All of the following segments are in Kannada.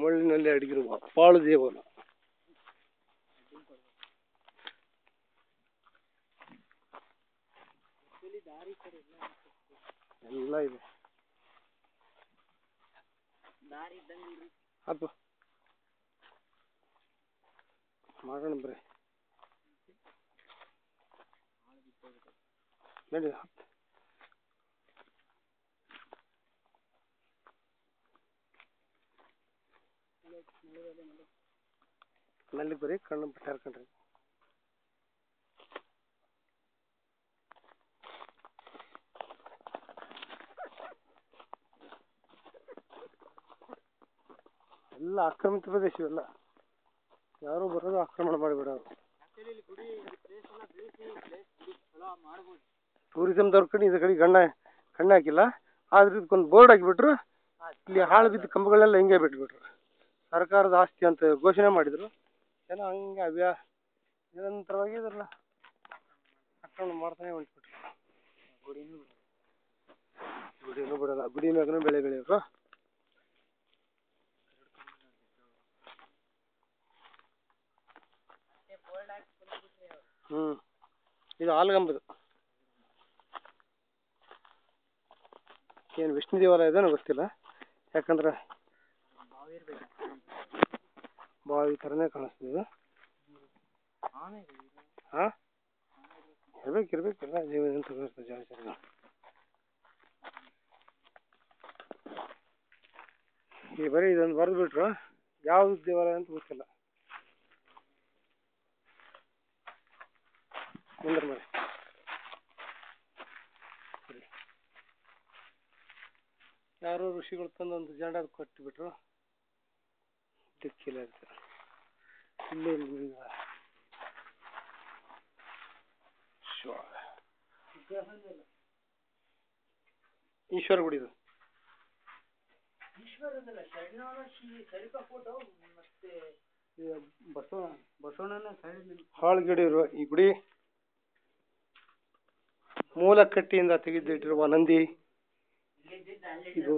ಮುಳ್ಳಿನಲ್ಲಿ ಅಡಗಿರುವ ಪಾಳು ದೇವರ ಎಲ್ಲ ಇದೆ. ಅದು ಮಾಡೋಣ ಬರ್ರಿ ನಡಿ. ಮೆಲ್ಲಿಗೆ ಬರೀ ಕಣ್ಣು ಬಿಟ್ಟು ಹಾರ್ಕೊಂಡ್ರಿ. ಎಲ್ಲ ಆಕ್ರಮಿತ ಪ್ರದೇಶ ಇವೆಲ್ಲ. ಯಾರು ಬರೋದು ಆಕ್ರಮಣ ಮಾಡಿಬಿಡೋರು. ಟೂರಿಸಂದವ್ರ ಕಡೆ ಇದ್ರ ಕಡೆ ಕಣ್ಣು ಹಾಕಿಲ್ಲ. ಆದ್ರೆ ಇದಕ್ಕೊಂದು ಬೋರ್ಡ್ ಹಾಕಿಬಿಟ್ರು. ಇಲ್ಲಿ ಹಾಳು ಬಿದ್ದ ಕಂಬಗಳೆಲ್ಲ ಹಿಂಗೆ ಬಿಟ್ಬಿಟ್ರು. ಸರ್ಕಾರದ ಆಸ್ತಿ ಅಂತ ಘೋಷಣೆ ಮಾಡಿದ್ರು. ಏನೋ ಹಂಗೆ ನಿರಂತರವಾಗಿ ಇದ್ರಲ್ಲ ಆಕ್ರಮಣ ಮಾಡ್ತಾನೆ ಹೊಂಟ್ಬಿಟ್ರು. ಗುಡಿನೂ ಬಿಡಲ್ಲ. ಗುಡಿ ಮ್ಯಾಗನೂ ಬೆಳೆ ಬೆಳೆಯೋರು. ಇದು ಆಲಗಂಬದು. ಏನು ವಿಷ್ಣು ದೇವಾಲಯ ಇದೆ ಗೊತ್ತಿಲ್ಲ. ಯಾಕಂದ್ರೆ ಬಾವಿ ಥರನೇ ಕಾಣಿಸ್ತದೆ. ಹಾಂ ಇರ್ಬೇಕಿಲ್ಲ ಜೀವ ಅಂತ ಜಾಸ್ತಿ. ಈ ಬರೀ ಇದೊಂದು ಬರೆದು ಬಿಟ್ರು. ಯಾವ್ದು ದೇವಾಲಯ ಅಂತ ಗೊತ್ತಿಲ್ಲ. ಮುಂದ್ರ ಮನೆ ಯಾರೋ ಋಷಿಗಳು ತಂದು ಒಂದು ಜಂಡ ಕೊಟ್ಟುಬಿಟ್ರು. ದಿಕ್ಕಿಲ್ಲ ಅಂತ ಇಲ್ಲೇ ಈಶ್ವರ ಗುಡಿ ಇದು. ಹಾಳುಗಡೆ ಇರುವ ಈ ಗುಡಿ ಮೂಲಕಟ್ಟಿಯಿಂದ ತೆಗೆದಿಟ್ಟಿರುವ ನಂದಿ ಇದು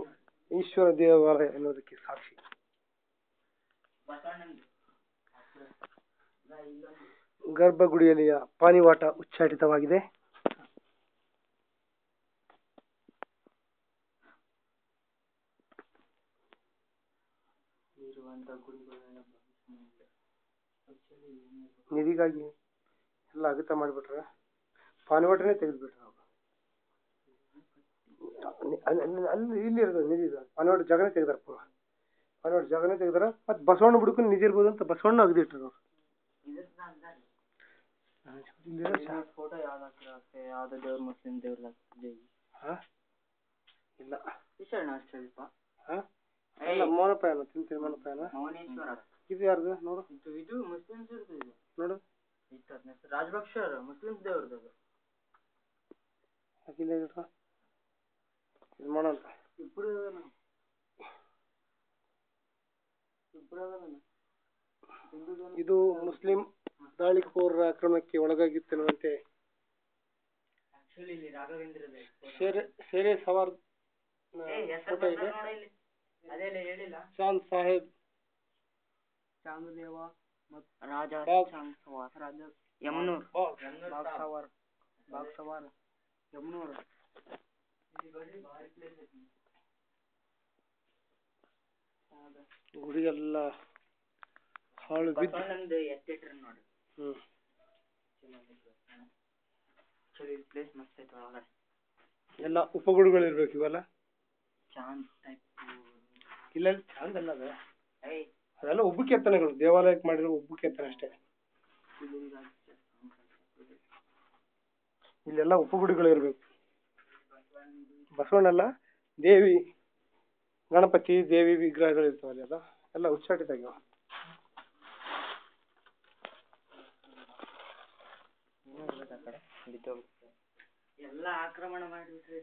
ಈಶ್ವರ ದೇವಾಲಯ ಎನ್ನುವುದಕ್ಕೆ ಸಾಕ್ಷಿ. ಗರ್ಭಗುಡಿಯಲ್ಲಿಯ ಪಾನಿವಾಟ ಉಚ್ಚಾಟಿತವಾಗಿದೆ. ನಿಧಿಗಾಗಿ ಎಲ್ಲ ಅಗತ ಮಾಡಿಬಿಟ್ರೆ ಪಾನಿವಾಟನೇ ತೆಗೆದ್ಬಿಟ್ರೆ ಅಲ್ಲಿ ಇಲ್ಲಿ ಇರೋದು ನಿಧಿ. ಪಾನಿವಾಟ ಜಾಗನೇ ತೆಗ್ದಾರ. ಪಾನಿವಾಟ ಜಾಗನೇ ತೆಗ್ದಾರ. ಮತ್ತೆ ಬಸವಣ್ಣ ಬುಡಕ್ಕೂ ನಿಧಿ ಇರ್ಬೋದು ಅಂತ ಬಸವಣ್ಣ ಅಗದಿಟ್ರು ಅವ್ರು. ಫೋಟೋ ಯಾವ್ದು ದೇವ್ರ ಮುಸ್ಲಿಂ ದೇವ್ರ ಇಲ್ಲ ಇಲ್ಲ ಮೌನಪಾಯನ ತಿಂತೀನಿ. ಮೌನಪಾಯನ ಇದು ಯಾರ್ದು ನೋಡು. ಇದು ಮುಸ್ಲಿಮ್ಸ್ ನೋಡು. ರಾಜಭಕ್ಷ ಮುಸ್ಲಿಮ್ಸ್ ದೇವ್ರದ್ದು. ಹಾಕಿಲ್ಲ ಇದು ಮಾಡೋಣ. ಇದು ಮುಸ್ಲಿಂ ದಾಳಿಕೋರರ ಆಕ್ರಮಣಕ್ಕೆ ಒಳಗಾಗಿತ್ತೆನ್ನುವಂತೆ ಶೇರೆ ಸವಾರ್ ಫೋಟೋ ಇದೆ. ಚಾಂದ್ ಸಾಹೇಬ್ ಚಾಂದದೇವ ಯಮನೂರ್ ಯಮನೂರ್ ಗುಡಿಗೆಲ್ಲ ಹಾಳು ಬಿದ್ದು ಎಲ್ಲ ಉಪಗುಡಿಗಳು ಇರ್ಬೇಕು ಇವೆಲ್ಲ. ಇಲ್ಲ ಚಾಂದ್ ಅಲ್ಲ ಅದೆಲ್ಲ ಉಬ್ಬು ಕೆತ್ತನೆಗಳು. ದೇವಾಲಯಕ್ಕೆ ಮಾಡಿರೋ ಉಬ್ಬು ಕೆತ್ತನೆ ಅಷ್ಟೇ. ಇಲ್ಲೆಲ್ಲ ಉಪಗುಡಿಗಳು ಇರ್ಬೇಕು. ಬಸವಣ್ಣಲ್ಲ ದೇವಿ ಗಣಪತಿ ದೇವಿ ವಿಗ್ರಹಗಳು ಇರ್ತಾವಲ್ಲ ಅಲ್ಲ ಎಲ್ಲ ಉಚ್ಚಾಟಿತಾಗ್ಯಾವ. ಎಲ್ಲ ಆಕ್ರಮಣ ಮಾಡಿಬಿಟ್ರಿ.